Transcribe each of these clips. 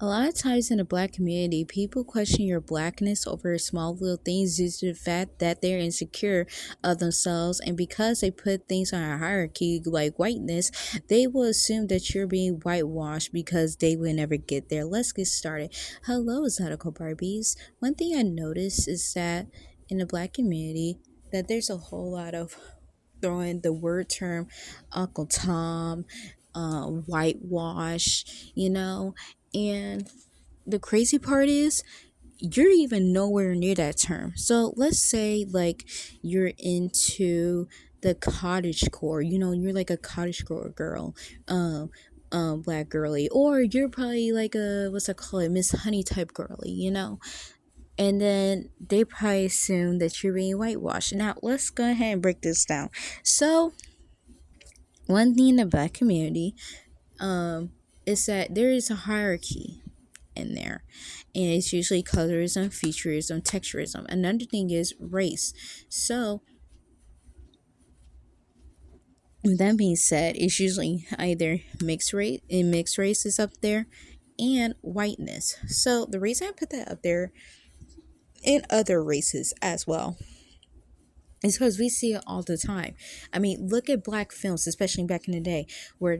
A lot of times in the black community, people question your blackness over small little things due to the fact that they're insecure of themselves. And because they put things on a hierarchy like whiteness, they will assume that you're being whitewashed because they will never get there. Let's get started. Hello, Exotical Barbies. One thing I noticed is that in the black community, that there's a whole lot of throwing the word term Uncle Tom, whitewash, and the crazy part is you're even nowhere near that term. So let's say like you're into the cottage core, you're like a cottage core girl, black girly, or you're probably like a what's I call it, Miss Honey type girly, and then they probably assume that you're being whitewashed. Now let's go ahead and break this down. So one thing in the black community, is that there is a hierarchy in there, and it's usually colorism, featureism, texturism. Another thing is race. So with that being said, it's usually either mixed race, and mixed race is up there, and whiteness. So the reason I put that up there, in other races as well, is because we see it all the time. I mean, look at black films, especially back in the day, where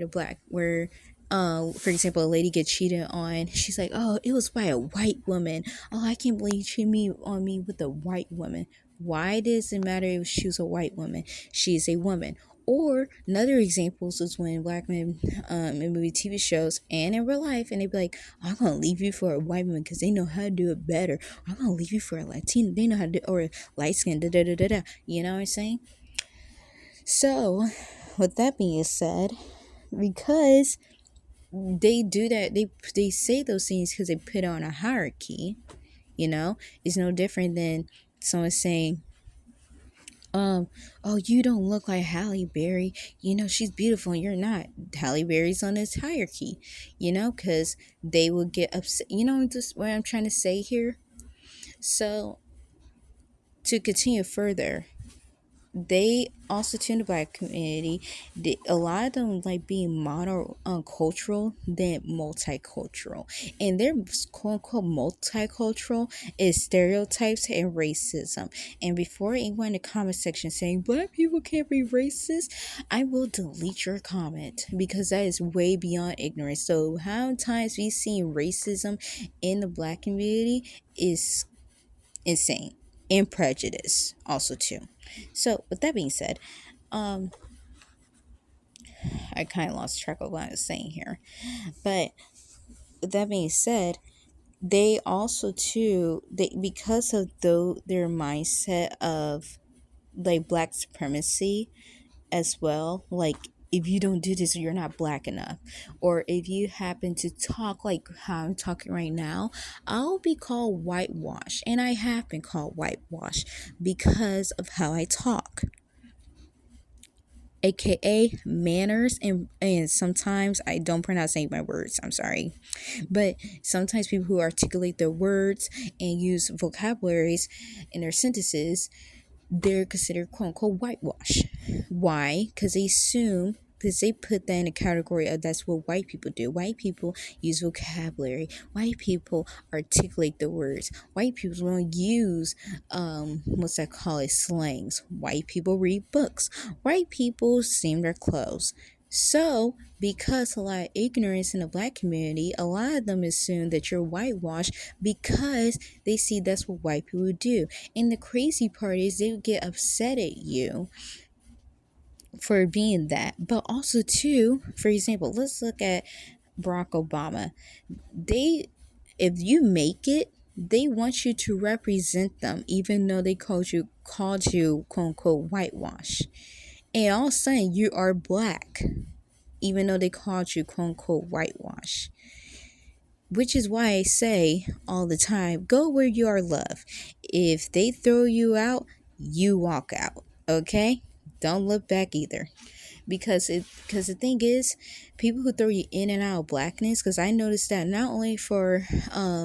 for example, a lady gets cheated on. She's like, "Oh, it was by a white woman. Oh, I can't believe you cheated me with a white woman." Why does it matter if she was a white woman? She is a woman. Or another examples is when black men, in movie TV shows and in real life, and they be like, "I'm gonna leave you for a white woman because they know how to do it better. I'm gonna leave you for a Latina. They know how to do, or light skin, da da da da da." You know what I'm saying? So, with that being said, because they do that, they say those things because they put on a hierarchy. It's no different than someone saying, "Oh, you don't look like Halle Berry. She's beautiful and you're not." Halle Berry's on this hierarchy, because they will get upset. Just what I'm trying to say here. So to continue further, they also too in the black community, a lot of them like being mono cultural than multicultural, and their quote unquote multicultural is stereotypes and racism. And before anyone in the comment section saying black people can't be racist, I will delete your comment because that is way beyond ignorance. So how many times we seen racism in the black community is insane, and prejudice also too. So with that being said, um I kind of lost track of what I was saying here, but with that being said, they also too, they, because of their mindset of like black supremacy as well, like if you don't do this, you're not black enough, or if you happen to talk like how I'm talking right now, I'll be called whitewash. And I have been called whitewash because of how I talk, aka manners, and sometimes I don't pronounce any of my words, I'm sorry, but sometimes people who articulate their words and use vocabularies in their sentences, they're considered quote unquote whitewash. Why? Because they assume, because they put that in a category of that's what white people do. White people use vocabulary. White people articulate the words. White people don't use what's that call it, slangs. White people read books. White people steam their clothes. So, because a lot of ignorance in the black community, a lot of them assume that you're whitewashed because they see that's what white people do. And the crazy part is they get upset at you for being that. But also too, for example, let's look at Barack Obama. They, if you make it, they want you to represent them, even though they called you quote unquote whitewash. And all of a sudden you are black, even though they called you quote unquote whitewash. Which is why I say all the time, go where you are loved. If they throw you out, you walk out. Okay? Don't look back either. because the thing is, people who throw you in and out of blackness, because I noticed that not only for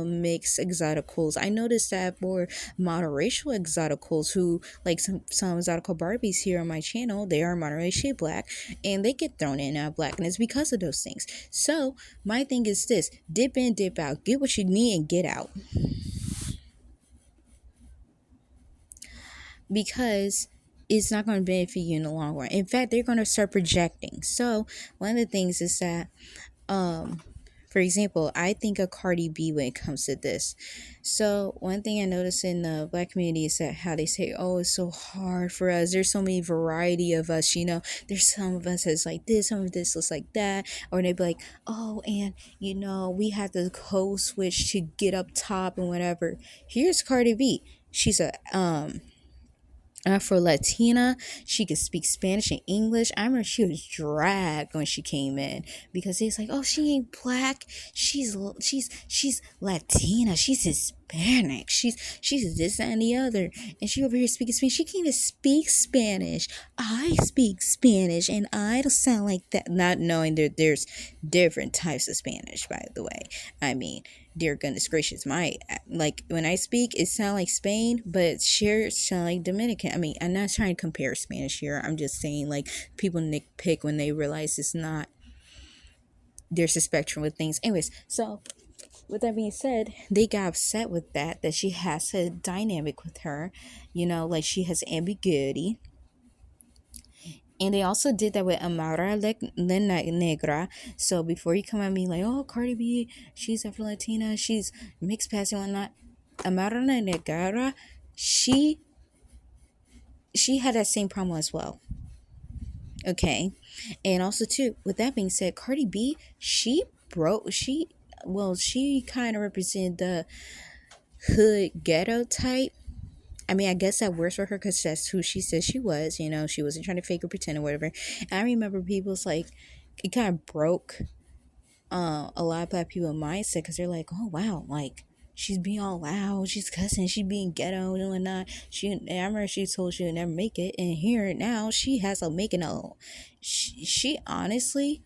mixed exoticals, I noticed that for monoracial exoticals who like some exotical Barbies here on my channel, they are monoracially black, and they get thrown in and out of blackness because of those things. So my thing is this: dip in, dip out, get what you need and get out, because it's not going to benefit you in the long run. In fact, they're going to start projecting. So one of the things is that, um, for example, I think of Cardi B when it comes to this. So one thing I notice in the black community is that how they say, "Oh, it's so hard for us. There's so many variety of us. There's some of us that's like this, some of this looks like that." Or they'd be like, "Oh, and we had to code switch to get up top and whatever." Here's Cardi B. She's a Afro Latina. She could speak Spanish and English. I remember she was dragged when she came in because it's like, oh, she ain't black. She's Latina. She's Hispanic. She's this and the other. And she over here speaking Spanish. She can't even speak Spanish. I speak Spanish, and I don't sound like that. Not knowing that there's different types of Spanish, by the way. I mean, dear goodness gracious, my like when I speak, it sounds like Spain, but share sound like Dominican. I mean, I'm not trying to compare Spanish here. I'm just saying, like, people nitpick when they realize it's not. There's a spectrum with things. Anyways, so with that being said, they got upset with that she has a dynamic with her, like she has ambiguity. And they also did that with Amara Negra. So before you come at me like, oh, Cardi B, she's Afro Latina, she's mixed passing, whatnot. Amara Negra, she had that same problem as well. Okay. And also too, with that being said, Cardi B, she kind of represented the hood ghetto type. I mean, I guess that works for her because that's who she says she was. She wasn't trying to fake or pretend or whatever. And I remember people's like, it kind of broke a lot of black people mindset because they're like, oh wow, like she's being all loud, she's cussing, she's being ghetto and whatnot. I remember she told she would never make it, and here now she has a making a. She honestly,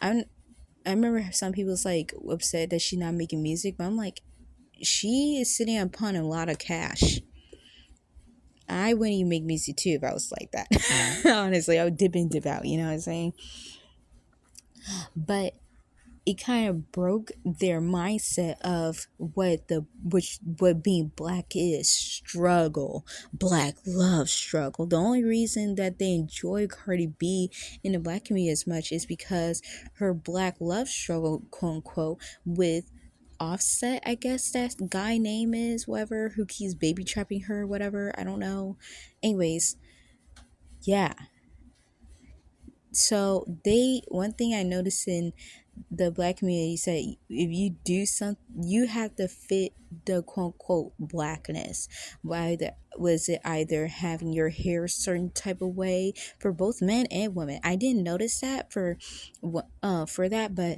I remember some people's like upset that she's not making music, but I'm like, she is sitting upon a lot of cash. I wouldn't even make music too if I was like that. Honestly, I would dip in, dip out. You know what I'm saying? But it kind of broke their mindset of what being black is: struggle, black love struggle. The only reason that they enjoy Cardi B in the black community as much is because her black love struggle, quote unquote, with Offset, I guess that guy name is, whatever, who keeps baby trapping her, whatever, I don't know. Anyways, yeah. So one thing I noticed in the black community said, if you do something, you have to fit the quote unquote blackness. Was it either having your hair a certain type of way for both men and women? I didn't notice that for that, but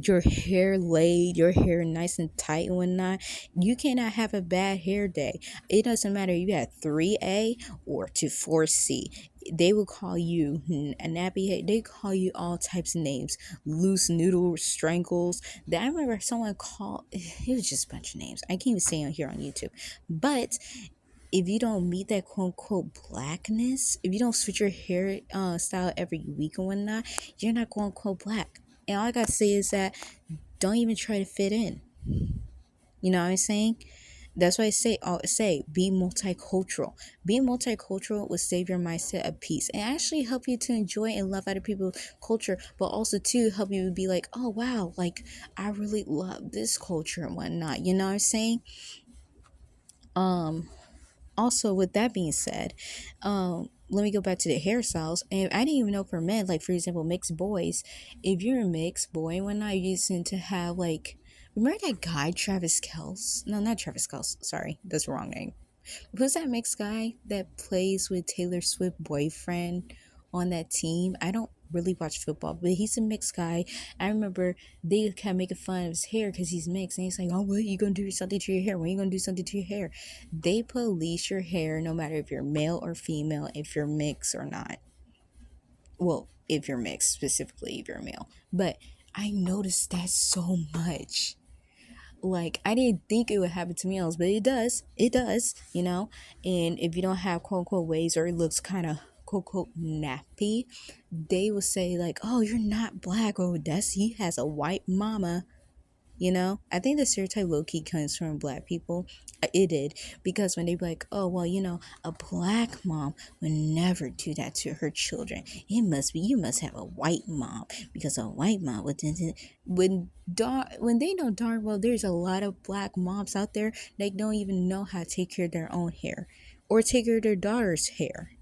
your hair laid, your hair nice and tight and whatnot. You cannot have a bad hair day. It doesn't matter if you had 3A or to 4C. They will call you a nappy head. They call you all types of names. Loose noodle strangles. I remember someone called, it was just a bunch of names. I can't even say on here on YouTube. But if you don't meet that quote unquote blackness, if you don't switch your hair style every week and whatnot, you're not quote unquote black. And all I gotta say is that don't even try to fit in. You know what I'm saying? That's why I say be multicultural. Being multicultural will save your mindset of peace and actually help you to enjoy and love other people's culture, but also to help you be like, oh wow, like I really love this culture and whatnot. You know what I'm saying? Also, with that being said, let me go back to the hairstyles. And I didn't even know for men, like for example, mixed boys. If you're a mixed boy and whatnot, you tend to have like, remember that guy Travis Kelce? No, not Travis Kelce. Sorry, that's the wrong name. Who's that mixed guy that plays with Taylor Swift boyfriend on that team? I don't really watch football, but he's a mixed guy. I remember they kept making fun of his hair because he's mixed, and he's like, "Oh, what you gonna do something to your hair? When you gonna do something to your hair?" They police your hair no matter if you're male or female, if you're mixed or not. Well, if you're mixed, specifically if you're a male. But I noticed that so much. Like, I didn't think it would happen to males, but it does. It does, you know? And if you don't have quote unquote ways, or it looks kind of quote unquote nappy, they will say, like, oh, you're not black, or that's he has a white mama. I think the stereotype low key comes from black people. It did, because when they be like, oh, well, a black mom would never do that to her children. It must be, you must have a white mom, because a white mom would. When they know darn well there's a lot of black moms out there that don't even know how to take care of their own hair or take care of their daughter's hair,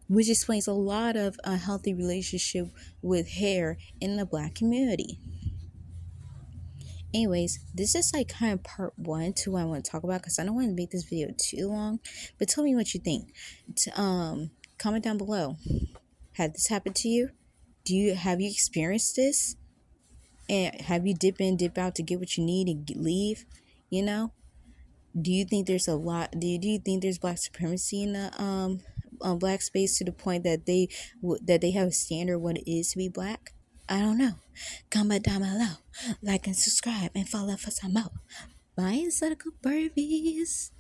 which explains a lot of unhealthy relationship with hair in the black community. Anyways, this is like kind of part one to what I want to talk about, because I don't want to make this video too long. But tell me what you think. Comment down below. Had this happened to you? Have you experienced this? And have you dip in, dip out to get what you need and leave? You know? Do you think there's a lot? Do you think there's black supremacy in the black space, to the point that they have a standard what it is to be black? I don't know. Comment down below, like and subscribe, and follow for some more. Bye, Exotical Barbies.